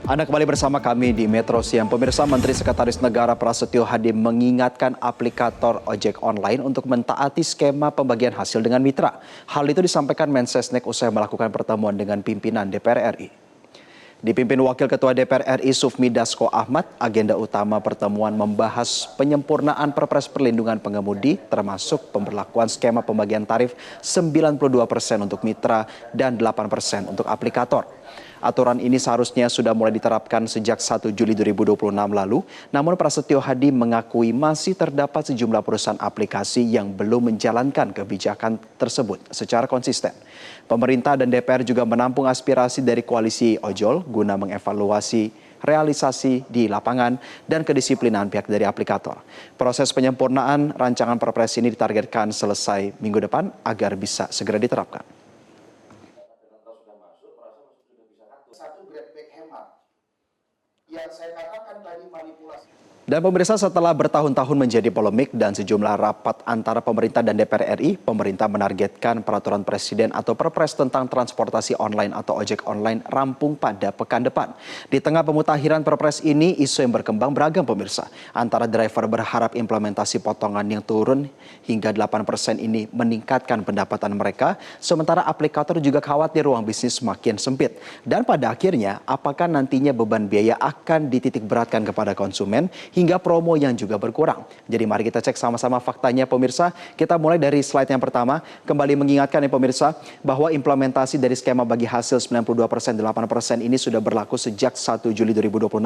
Anda kembali bersama kami di Metro Siang. Pemirsa, Menteri Sekretaris Negara Prasetyo Hadi mengingatkan aplikator ojek online untuk mentaati skema pembagian hasil dengan mitra. Hal itu disampaikan Mensesnek usai melakukan pertemuan dengan pimpinan DPR RI. Dipimpin Wakil Ketua DPR RI Sufmi Dasko Ahmad, agenda utama pertemuan membahas penyempurnaan Perpres Perlindungan Pengemudi termasuk pemberlakuan skema pembagian tarif 92% untuk mitra dan 8% untuk aplikator. Aturan ini seharusnya sudah mulai diterapkan sejak 1 Juli 2026 lalu, namun Prasetyo Hadi mengakui masih terdapat sejumlah perusahaan aplikasi yang belum menjalankan kebijakan tersebut secara konsisten. Pemerintah dan DPR juga menampung aspirasi dari koalisi ojol guna mengevaluasi realisasi di lapangan dan kedisiplinan pihak dari aplikator. Proses penyempurnaan rancangan Perpres ini ditargetkan selesai minggu depan agar bisa segera diterapkan. Dan pemirsa, setelah bertahun-tahun menjadi polemik dan sejumlah rapat antara pemerintah dan DPR RI, pemerintah menargetkan peraturan presiden atau Perpres tentang transportasi online atau ojek online rampung pada pekan depan. Di tengah pemutakhiran Perpres ini, isu yang berkembang beragam pemirsa. Antara driver berharap implementasi potongan yang turun hingga 8% ini meningkatkan pendapatan mereka, sementara aplikator juga khawatir ruang bisnis semakin sempit. Dan pada akhirnya, apakah nantinya beban biaya akan dititik beratkan kepada konsumen hingga promo yang juga berkurang. Jadi mari kita cek sama-sama faktanya pemirsa. Kita mulai dari slide yang pertama. Kembali mengingatkan ya pemirsa bahwa implementasi dari skema bagi hasil 92% 8% ini sudah berlaku sejak 1 Juli 2026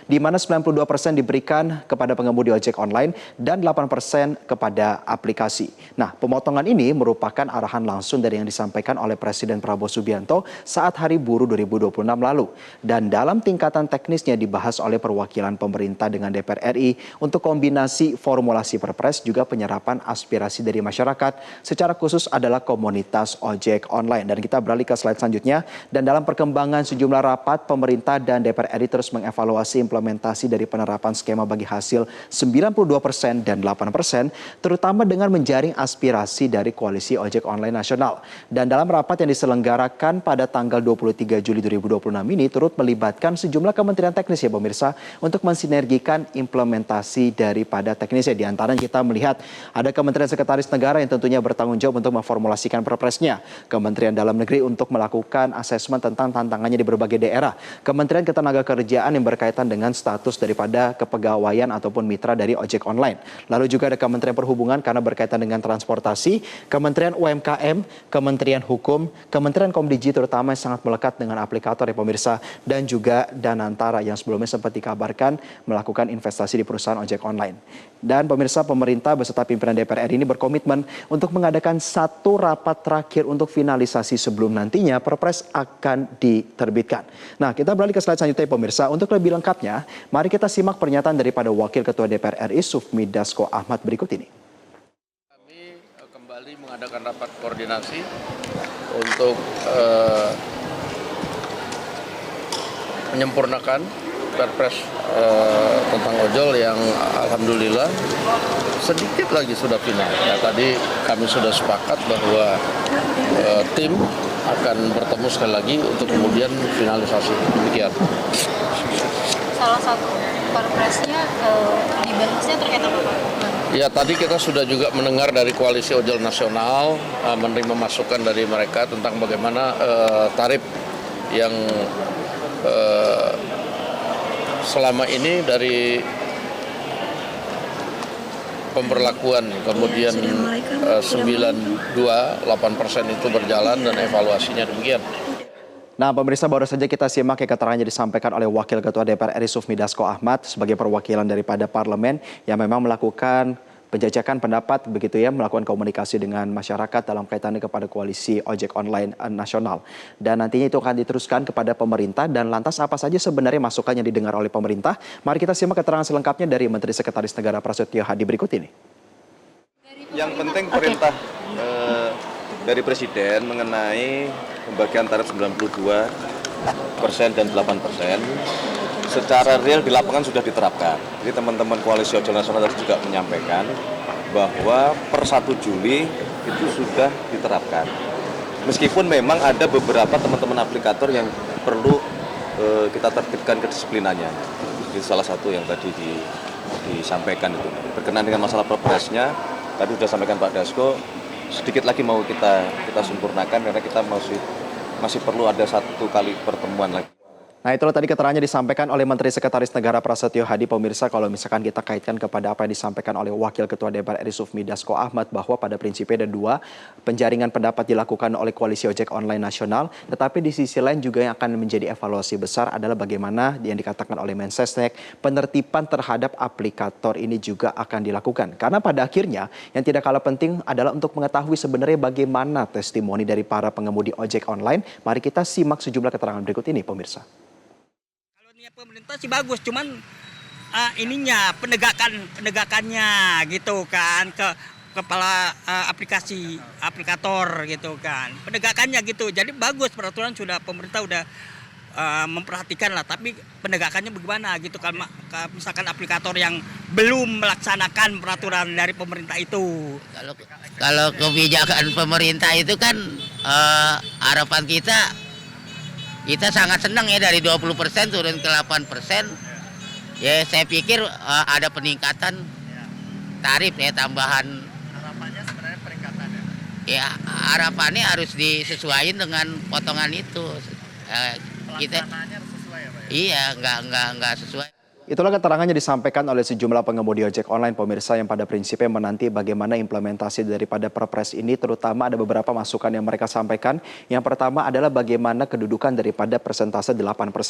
di mana 92% diberikan kepada pengemudi ojek online dan 8% kepada aplikasi. Nah, pemotongan ini merupakan arahan langsung dari yang disampaikan oleh Presiden Prabowo Subianto saat Hari Buruh 2026 lalu. Dan dalam tingkatan teknisnya dibahas oleh perwakilan pemerintah dengan DPR RI untuk kombinasi formulasi Perpres juga penyerapan aspirasi dari masyarakat, secara khusus adalah komunitas ojek online. Dan kita beralih ke slide selanjutnya. Dan dalam perkembangan sejumlah rapat, pemerintah dan DPR RI terus mengevaluasi implementasi dari penerapan skema bagi hasil 92% dan 8%, terutama dengan menjaring aspirasi dari Koalisi Ojek Online Nasional. Dan dalam rapat yang diselenggarakan pada tanggal 23 Juli 2026 ini turut melibatkan sejumlah kementerian teknis ya pemirsa untuk mensinergikan implementasi daripada teknisnya. Di antaranya kita melihat ada Kementerian Sekretaris Negara yang tentunya bertanggung jawab untuk memformulasikan Perpresnya, Kementerian Dalam Negeri untuk melakukan asesmen tentang tantangannya di berbagai daerah, Kementerian Ketenagakerjaan yang berkaitan dengan status daripada kepegawaian ataupun mitra dari ojek online. Lalu juga ada Kementerian Perhubungan karena berkaitan dengan transportasi, Kementerian UMKM, Kementerian Hukum, Kementerian Komdigi terutama yang sangat melekat dengan aplikator ya pemirsa, dan juga Danantara yang sebelumnya sempat dikabarkan melakukan investasi di perusahaan ojek online. Dan pemirsa, pemerintah beserta pimpinan DPR RI ini berkomitmen untuk mengadakan satu rapat terakhir untuk finalisasi sebelum nantinya Perpres akan diterbitkan. Nah, kita beralih ke slide selanjutnya pemirsa. Untuk lebih lengkapnya, mari kita simak pernyataan daripada Wakil Ketua DPR RI Sufmi Dasko Ahmad berikut ini. Kami kembali mengadakan rapat koordinasi untuk menyempurnakan Perpres tentang ojol yang alhamdulillah sedikit lagi sudah final. Ya, tadi kami sudah sepakat bahwa tim akan bertemu sekali lagi untuk kemudian finalisasi. Demikian. Salah satu Perpresnya dibahasnya terkait apa Pak? Ya, tadi kita sudah juga mendengar dari Koalisi Ojol Nasional menerima masukan dari mereka tentang bagaimana tarif yang selama ini dari pemberlakuan kemudian 92, 8% itu berjalan dan evaluasinya demikian. Nah, pemirsa, baru saja kita simak keterangannya disampaikan oleh Wakil Ketua DPR RI Sufmi Dasko Ahmad sebagai perwakilan daripada parlemen yang memang melakukan penjajakan pendapat begitu ya, melakukan komunikasi dengan masyarakat dalam kaitannya kepada Koalisi Ojek Online Nasional. Dan nantinya itu akan diteruskan kepada pemerintah. Dan lantas apa saja sebenarnya masukan yang didengar oleh pemerintah? Mari kita simak keterangan selengkapnya dari Menteri Sekretaris Negara Prasetyo Hadi berikut ini. Yang penting perintah dari Presiden mengenai pembagian tarif 92% dan 8% secara real di lapangan sudah diterapkan. Jadi teman-teman Koalisi Ojol Nasional tadi juga menyampaikan bahwa per 1 Juli itu sudah diterapkan. Meskipun memang ada beberapa teman-teman aplikator yang perlu kita tertibkan kedisiplinannya. Itu salah satu yang tadi disampaikan itu. Berkenaan dengan masalah perpresnya, tadi sudah sampaikan Pak Dasko, sedikit lagi mau kita sempurnakan karena kita masih perlu ada 1 kali pertemuan lagi. Nah, itulah tadi keterangannya disampaikan oleh Menteri Sekretaris Negara Prasetyo Hadi. Pemirsa, kalau misalkan kita kaitkan kepada apa yang disampaikan oleh Wakil Ketua DPR RI Sufmi Dasko Ahmad, bahwa pada prinsipnya ada 2 penjaringan pendapat dilakukan oleh Koalisi Ojek Online Nasional, tetapi di sisi lain juga yang akan menjadi evaluasi besar adalah bagaimana yang dikatakan oleh Mensesnek, penertiban terhadap aplikator ini juga akan dilakukan. Karena pada akhirnya yang tidak kalah penting adalah untuk mengetahui sebenarnya bagaimana testimoni dari para pengemudi ojek online. Mari kita simak sejumlah keterangan berikut ini, pemirsa. Pemerintah sih bagus, cuman penegakannya gitu kan, ke kepala aplikator gitu kan, penegakannya gitu. Jadi bagus, peraturan sudah pemerintah udah memperhatikan lah, tapi penegakannya bagaimana gitu kan, misalkan aplikator yang belum melaksanakan peraturan dari pemerintah itu. Kalau kebijakan pemerintah itu kan harapan kita sangat senang ya, dari 20% turun ke 8%. Ya saya pikir ada peningkatan tarif ya, tambahan. Harapannya sebenarnya peningkatan ya? Ya harapannya harus disesuaikan dengan potongan itu. Pelaksanaannya harus sesuai ya Pak ya? Iya, nggak sesuai. Itulah keterangannya disampaikan oleh sejumlah pengemudi ojek online, pemirsa, yang pada prinsipnya menanti bagaimana implementasi daripada Perpres ini, terutama ada beberapa masukan yang mereka sampaikan. Yang pertama adalah bagaimana kedudukan daripada persentase 8%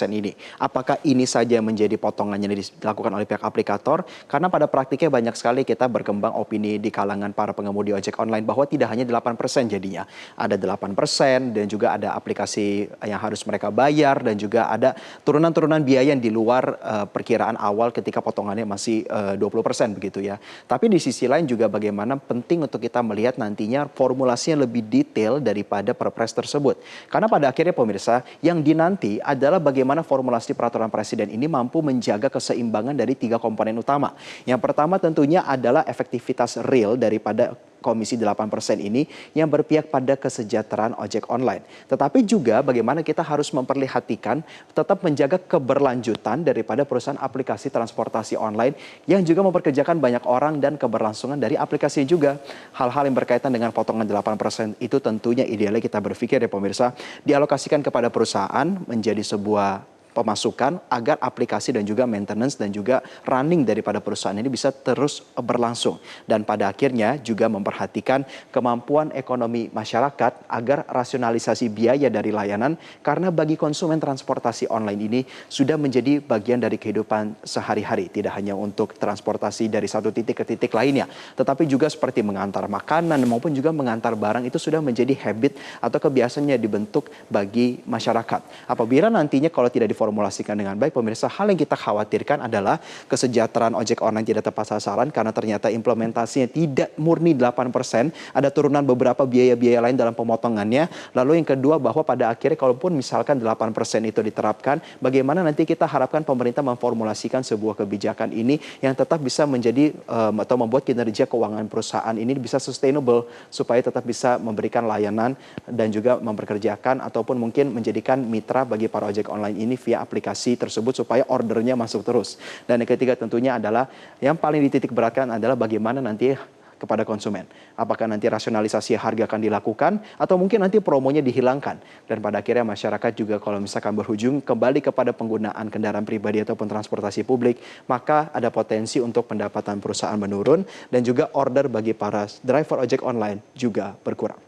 ini. Apakah ini saja yang menjadi potongannya yang dilakukan oleh pihak aplikator? Karena pada praktiknya banyak sekali kita berkembang opini di kalangan para pengemudi ojek online bahwa tidak hanya 8% jadinya. Ada 8% dan juga ada aplikasi yang harus mereka bayar dan juga ada turunan-turunan biaya yang di luar perkiraan awal ketika potongannya masih 20% begitu ya. Tapi di sisi lain juga bagaimana penting untuk kita melihat nantinya formulasinya lebih detail daripada Perpres tersebut. Karena pada akhirnya pemirsa, yang dinanti adalah bagaimana formulasi peraturan presiden ini mampu menjaga keseimbangan dari 3 komponen utama. Yang pertama tentunya adalah efektivitas real daripada Komisi 8% ini yang berpihak pada kesejahteraan ojek online. Tetapi juga bagaimana kita harus memperlihatkan tetap menjaga keberlanjutan daripada perusahaan aplikasi transportasi online yang juga memperkerjakan banyak orang dan keberlangsungan dari aplikasi juga. Hal-hal yang berkaitan dengan potongan 8% itu tentunya idealnya kita berpikir ya pemirsa, dialokasikan kepada perusahaan menjadi sebuah pemasukan agar aplikasi dan juga maintenance dan juga running daripada perusahaan ini bisa terus berlangsung. Dan pada akhirnya juga memperhatikan kemampuan ekonomi masyarakat agar rasionalisasi biaya dari layanan, karena bagi konsumen transportasi online ini sudah menjadi bagian dari kehidupan sehari-hari. Tidak hanya untuk transportasi dari satu titik ke titik lainnya, tetapi juga seperti mengantar makanan maupun juga mengantar barang itu sudah menjadi habit atau kebiasaan yang dibentuk bagi masyarakat. Apabila nantinya kalau tidak diformulasikan dengan baik, pemirsa, hal yang kita khawatirkan adalah kesejahteraan ojek online tidak tepat sasaran karena ternyata implementasinya tidak murni 8%, ada turunan beberapa biaya-biaya lain dalam pemotongannya. Lalu yang kedua, bahwa pada akhirnya kalaupun misalkan 8% itu diterapkan, bagaimana nanti kita harapkan pemerintah memformulasikan sebuah kebijakan ini yang tetap bisa menjadi atau membuat kinerja keuangan perusahaan ini bisa sustainable, supaya tetap bisa memberikan layanan dan juga memperkerjakan ataupun mungkin menjadikan mitra bagi para ojek online ini via aplikasi tersebut supaya ordernya masuk terus. Dan yang ketiga tentunya adalah yang paling dititik beratkan adalah bagaimana nanti kepada konsumen. Apakah nanti rasionalisasi harga akan dilakukan atau mungkin nanti promonya dihilangkan. Dan pada akhirnya masyarakat juga kalau misalkan berujung kembali kepada penggunaan kendaraan pribadi ataupun transportasi publik, maka ada potensi untuk pendapatan perusahaan menurun dan juga order bagi para driver ojek online juga berkurang.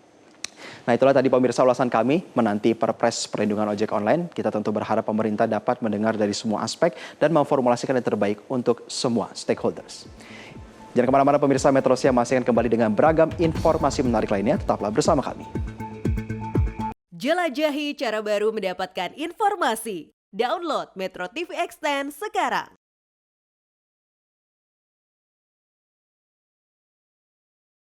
Nah, itulah tadi pemirsa ulasan kami menanti Perpres perlindungan ojek online. Kita tentu berharap pemerintah dapat mendengar dari semua aspek dan memformulasikan yang terbaik untuk semua stakeholders. Jangan kemana-mana pemirsa, Metro Siang masih akan kembali dengan beragam informasi menarik lainnya. Tetaplah bersama kami. Jelajahi cara baru mendapatkan informasi. Download Metro TV Extend sekarang.